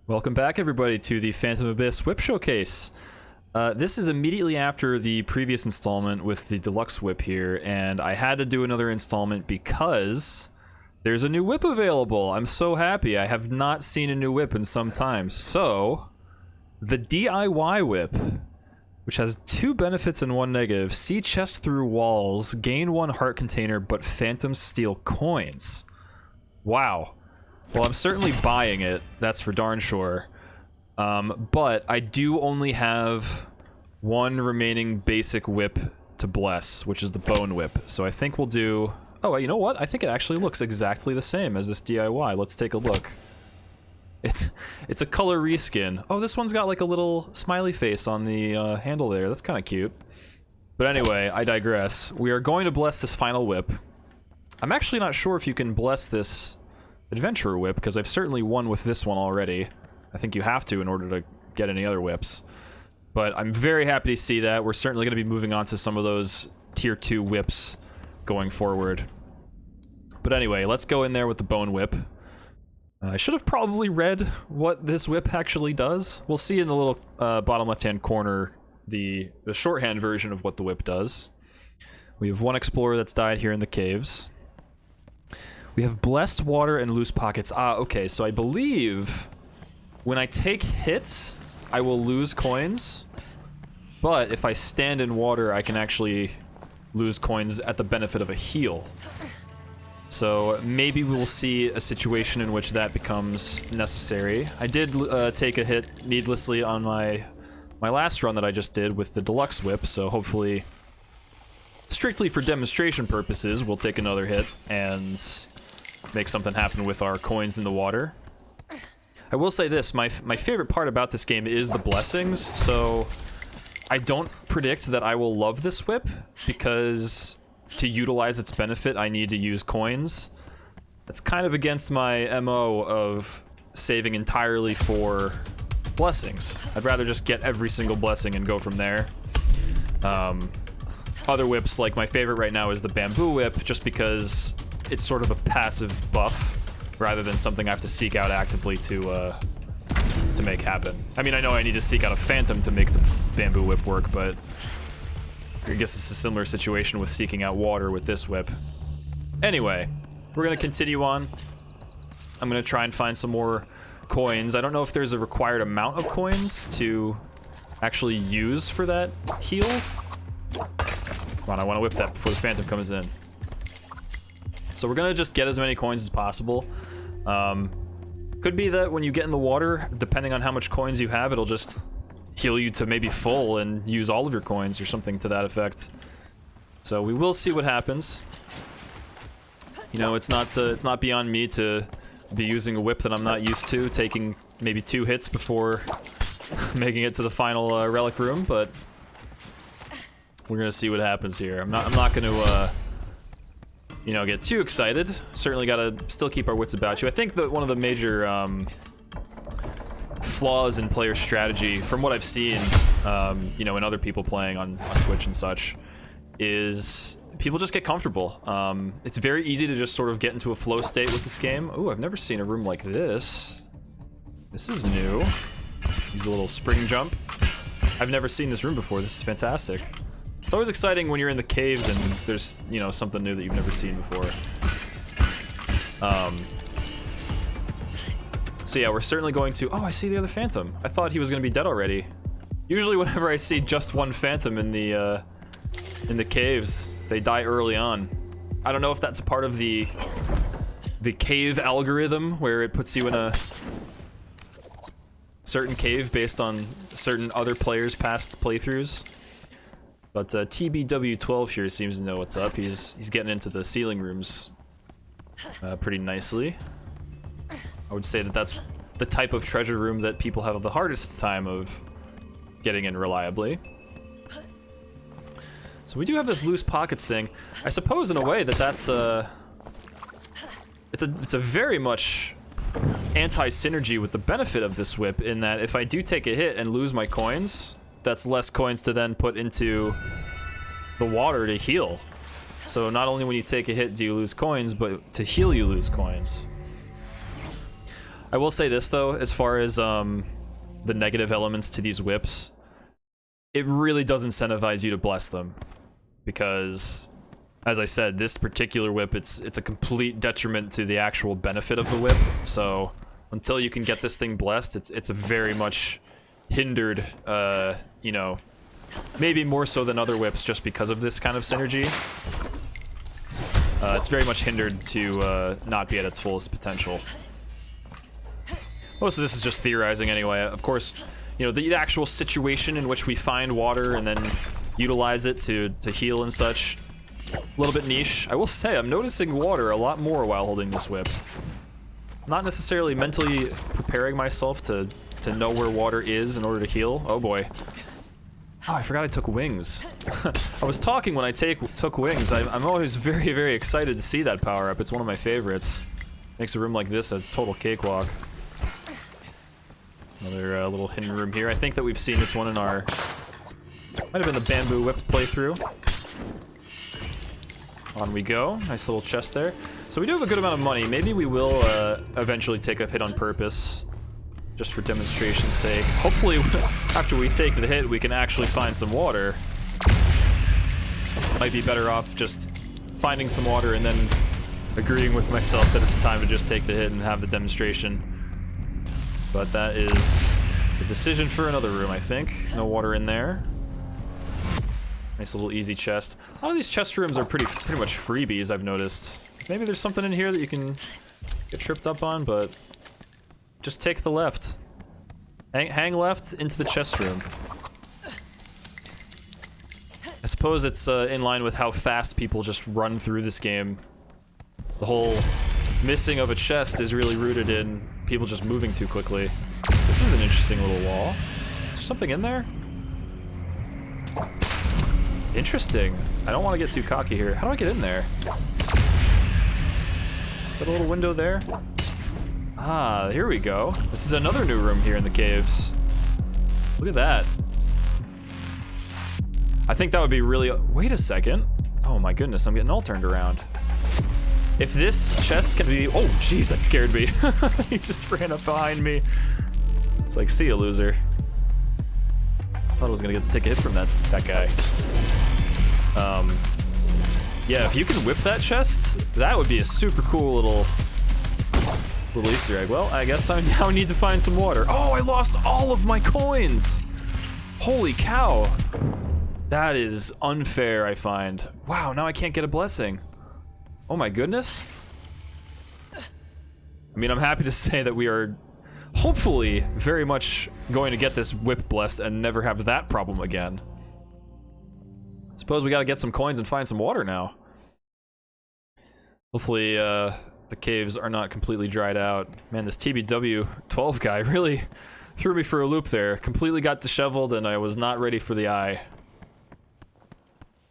Welcome back, everybody, to the Phantom Abyss Whip Showcase. This is immediately after the previous installment with the deluxe whip here, and I had to do another installment because there's a new whip available. I'm so happy. I have not seen a new whip in some time. So, the DIY whip, which has 2 benefits and 1 negative. See chest through walls, gain 1 heart container, but phantom steal coins. Wow. Well, I'm certainly buying it, that's for darn sure. But I do only have 1 remaining basic whip to bless, which is the bone whip. So I think we'll do... Oh, you know what? I think it actually looks exactly the same as this DIY. Let's take a look. It's a color reskin. Oh, this one's got like a little smiley face on the handle there. That's kind of cute. But anyway, I digress. We are going to bless this final whip. I'm actually not sure if you can bless this adventurer whip, because I've certainly won with this one already. I think you have to in order to get any other whips. But I'm very happy to see that. We're certainly going to be moving on to some of those tier 2 whips going forward. But anyway, let's go in there with the bone whip. I should have probably read what this whip actually does. We'll see in the little bottom left-hand corner the shorthand version of what the whip does. We have 1 explorer that's died here in the caves. We have blessed water and loose pockets. Okay, so I believe when I take hits, I will lose coins. But if I stand in water, I can actually lose coins at the benefit of a heal. So maybe we will see a situation in which that becomes necessary. I did take a hit needlessly on my last run that I just did with the deluxe whip, so hopefully, strictly for demonstration purposes, we'll take another hit and make something happen with our coins in the water. I will say this, my favorite part about this game is the blessings, so I don't predict that I will love this whip, because to utilize its benefit, I need to use coins. That's kind of against my MO of saving entirely for blessings. I'd rather just get every single blessing and go from there. Other whips, like my favorite right now is the bamboo whip, just because it's sort of a passive buff rather than something I have to seek out actively to make happen. I mean, I know I need to seek out a phantom to make the bamboo whip work, but I guess it's a similar situation with seeking out water with this whip. Anyway, we're gonna continue on. I'm gonna try and find some more coins. I don't know if there's a required amount of coins to actually use for that heal. Come on, I want to whip that before the phantom comes in. So we're gonna just get as many coins as possible. Could be that when you get in the water, depending on how much coins you have, it'll just heal you to maybe full and use all of your coins or something to that effect. So we will see what happens. You know, it's not beyond me to be using a whip that I'm not used to, taking maybe 2 hits before making it to the final relic room, but we're gonna see what happens here. I'm not gonna you know, get too excited. Certainly gotta still keep our wits about you. I think that one of the major flaws in player strategy, from what I've seen, you know, in other people playing on Twitch and such, is people just get comfortable. It's very easy to just sort of get into a flow state with this game. Ooh, I've never seen a room like this. This is new. Use a little spring jump. I've never seen this room before. This is fantastic. It's always exciting when you're in the caves and there's, you know, something new that you've never seen before. So yeah, we're certainly going to... Oh, I see the other phantom. I thought he was going to be dead already. Usually whenever I see just 1 phantom in the caves, they die early on. I don't know if that's a part of the cave algorithm, where it puts you in a certain cave based on certain other players' past playthroughs. But TBW12 here seems to know what's up. He's getting into the ceiling rooms pretty nicely. I would say that that's the type of treasure room that people have the hardest time of getting in reliably. So we do have this loose pockets thing. I suppose in a way that that's it's a very much anti-synergy with the benefit of this whip, in that if I do take a hit and lose my coins, that's less coins to then put into the water to heal. So not only when you take a hit do you lose coins, but to heal you lose coins. I will say this though, as far as the negative elements to these whips, it really does incentivize you to bless them, because, as I said, this particular whip, it's a complete detriment to the actual benefit of the whip. So until you can get this thing blessed, it's a very much hindered, you know, maybe more so than other whips just because of this kind of synergy. It's very much hindered to not be at its fullest potential. Most of this is just theorizing anyway. Of course, you know, the actual situation in which we find water and then utilize it to heal and such, a little bit niche. I will say, I'm noticing water a lot more while holding this whip. Not necessarily mentally preparing myself to know where water is in order to heal. Oh boy. Oh, I forgot I took wings. I was talking when I took wings. I'm always very, very excited to see that power up. It's one of my favorites. Makes a room like this a total cakewalk. Another little hidden room here. I think that we've seen this one in our... might have been the bamboo whip playthrough. On we go. Nice little chest there. So we do have a good amount of money. Maybe we will eventually take a hit on purpose. Just for demonstration's sake. Hopefully, after we take the hit, we can actually find some water. Might be better off just finding some water and then agreeing with myself that it's time to just take the hit and have the demonstration. But that is the decision for another room, I think. No water in there. Nice little easy chest. A lot of these chest rooms are pretty much freebies, I've noticed. Maybe there's something in here that you can get tripped up on, but just take the left. Hang left into the chest room. I suppose it's in line with how fast people just run through this game. The whole missing of a chest is really rooted in people just moving too quickly. This is an interesting little wall. Is there something in there? Interesting. I don't want to get too cocky here. How do I get in there? Is that a little window there? Ah, here we go. This is another new room here in the caves. Look at that. I think that would be really... Wait a second. Oh my goodness, I'm getting all turned around. If this chest can be... Oh, jeez, that scared me. He just ran up behind me. It's like, see ya, loser. Thought I was gonna take a hit from that guy. Yeah, if you can whip that chest, that would be a super cool little Easter egg. Well, I guess I now need to find some water. Oh, I lost all of my coins! Holy cow. That is unfair, I find. Wow, now I can't get a blessing. Oh my goodness. I mean, I'm happy to say that we are hopefully very much going to get this whip blessed and never have that problem again. Suppose we gotta get some coins and find some water now. Hopefully, the caves are not completely dried out. Man, this TBW 12 guy really threw me for a loop there. Completely got disheveled and I was not ready for the eye.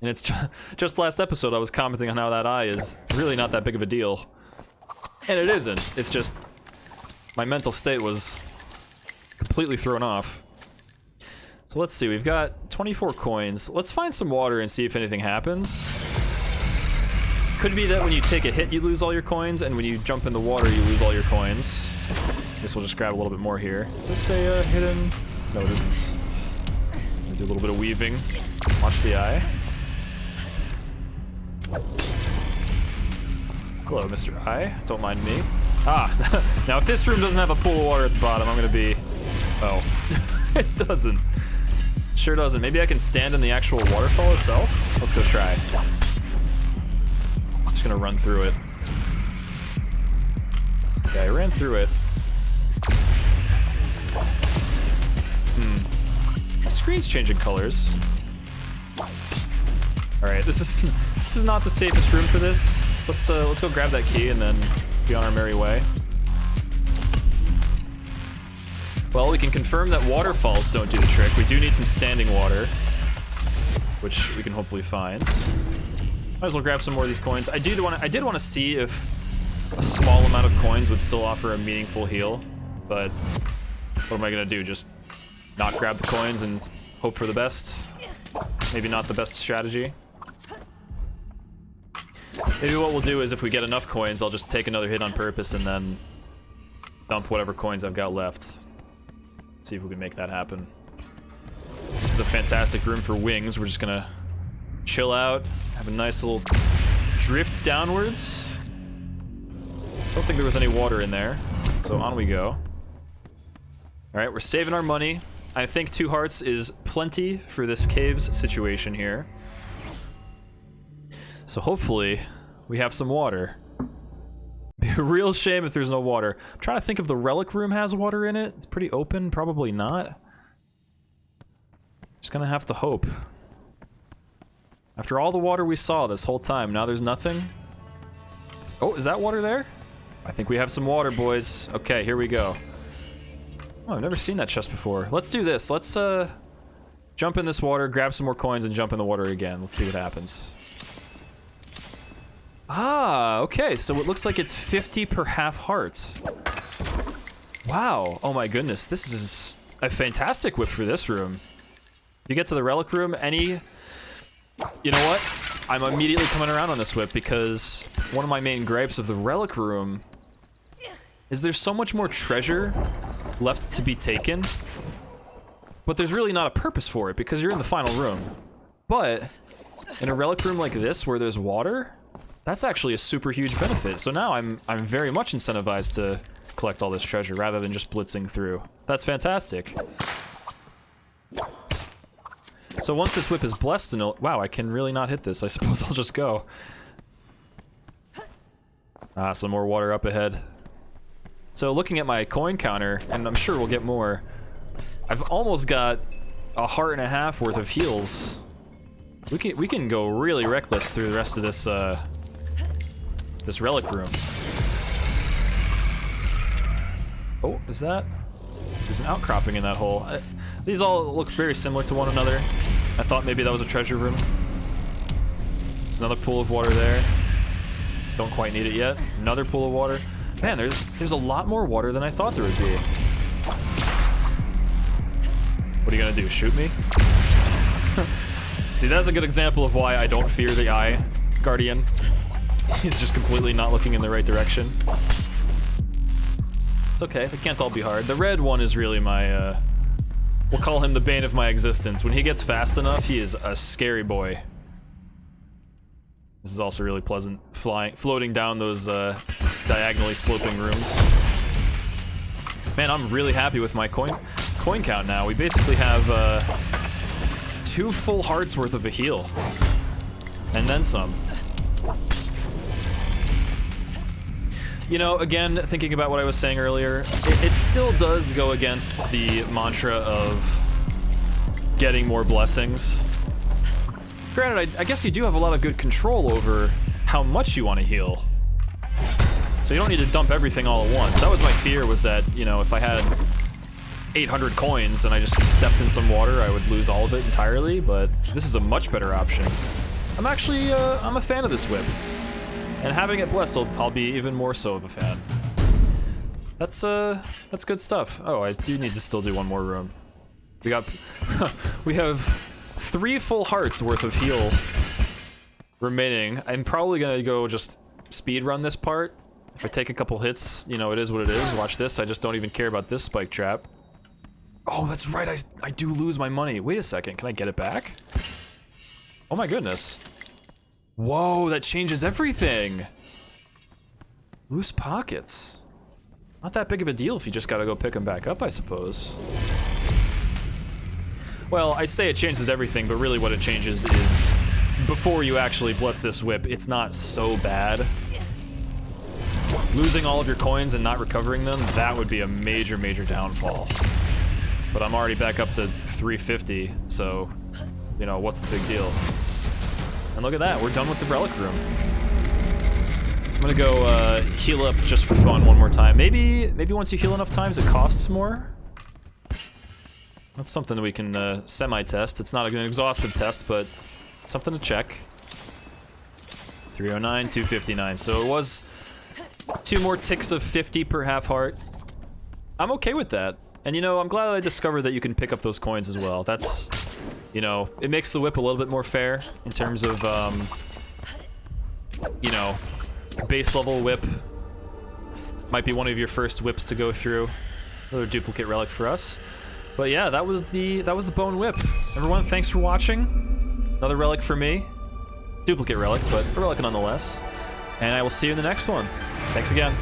And it's just last episode I was commenting on how that eye is really not that big of a deal. And it isn't. It's just my mental state was completely thrown off. So let's see, we've got 24 coins. Let's find some water and see if anything happens. Could be that when you take a hit you lose all your coins, and when you jump in the water you lose all your coins. Guess we'll just grab a little bit more here. Does this say hidden? No, it isn't. I'm gonna do a little bit of weaving. Watch the eye. Hello, Mr. Eye. Don't mind me. Ah, now if this room doesn't have a pool of water at the bottom, I'm gonna be... Oh. It doesn't. Sure doesn't. Maybe I can stand in the actual waterfall itself? Let's go try. Just gonna run through it. Okay, I ran through it. My screen's changing colors. Alright, this is not the safest room for this. Let's go grab that key and then be on our merry way. Well, we can confirm that waterfalls don't do the trick. We do need some standing water, which we can hopefully find. Might as well grab some more of these coins. I did want to see if a small amount of coins would still offer a meaningful heal, but what am I gonna do? Just not grab the coins and hope for the best? Maybe not the best strategy. Maybe what we'll do is if we get enough coins, I'll just take another hit on purpose and then dump whatever coins I've got left. See if we can make that happen. This is a fantastic room for wings. We're just gonna chill out, have a nice little drift downwards. Don't think there was any water in there, so on we go. Alright, we're saving our money. I think 2 hearts is plenty for this caves situation here. So hopefully we have some water. Be a real shame if there's no water. I'm trying to think if the Relic Room has water in it. It's pretty open, probably not. Just gonna have to hope. After all the water we saw this whole time, now there's nothing. Oh, is that water there? I think we have some water, boys. Okay, here we go. Oh, I've never seen that chest before. Let's do this. Let's jump in this water, grab some more coins, and jump in the water again. Let's see what happens. Ah, okay, so it looks like it's 50 per half heart. Wow, oh my goodness, this is a fantastic whip for this room. You get to the Relic Room, you know what? I'm immediately coming around on this whip because one of my main gripes of the Relic Room is there's so much more treasure left to be taken, but there's really not a purpose for it because you're in the final room. But in a Relic Room like this where there's water, that's actually a super huge benefit. So now I'm very much incentivized to collect all this treasure rather than just blitzing through. That's fantastic. So once this whip is blessed and wow, I can really not hit this. I suppose I'll just go. Ah, some more water up ahead. So looking at my coin counter, and I'm sure we'll get more, I've almost got 1.5 hearts worth of heals. We can go really reckless through the rest of this this Relic Room. Oh, is that? There's an outcropping in that hole. These all look very similar to one another. I thought maybe that was a treasure room. There's another pool of water there. Don't quite need it yet. Another pool of water. Man, there's a lot more water than I thought there would be. What are you gonna do, shoot me? See, that's a good example of why I don't fear the Eye Guardian. He's just completely not looking in the right direction. It's okay, they can't all be hard. The red one is really my, we'll call him the bane of my existence. When he gets fast enough, he is a scary boy. This is also really pleasant, floating down those diagonally sloping rooms. Man, I'm really happy with my coin count now. We basically have 2 full hearts worth of a heal. And then some. You know, again, thinking about what I was saying earlier, it still does go against the mantra of getting more blessings. Granted, I guess you do have a lot of good control over how much you want to heal. So you don't need to dump everything all at once. That was my fear, was that, you know, if I had 800 coins and I just stepped in some water, I would lose all of it entirely, but this is a much better option. I'm actually, I'm a fan of this whip. And having it blessed, I'll be even more so of a fan. That's good stuff. Oh, I do need to still do one more room. We have 3 full hearts worth of heal remaining. I'm probably gonna go just speed run this part. If I take a couple hits, you know, it is what it is. Watch this, I just don't even care about this spike trap. Oh, that's right, I do lose my money. Wait a second, can I get it back? Oh my goodness. Whoa, that changes everything. Loose pockets. Not that big of a deal if you just gotta go pick them back up, I suppose. Well, I say it changes everything, but really what it changes is before you actually bless this whip, it's not so bad. Losing all of your coins and not recovering them, that would be a major, major downfall. But I'm already back up to 350, so, you know, what's the big deal? And look at that, we're done with the Relic Room. I'm gonna go heal up just for fun one more time. Maybe once you heal enough times, it costs more? That's something that we can semi-test. It's not an exhaustive test, but something to check. 309, 259. So it was 2 more ticks of 50 per half heart. I'm okay with that. And you know, I'm glad I discovered that you can pick up those coins as well. That's, you know, it makes the whip a little bit more fair in terms of, you know, base level whip Might be one of your first whips to go through. Another duplicate relic for us. But yeah, that was the bone whip. Everyone, thanks for watching. Another relic for me. Duplicate relic, but a relic nonetheless. And I will see you in the next one. Thanks again.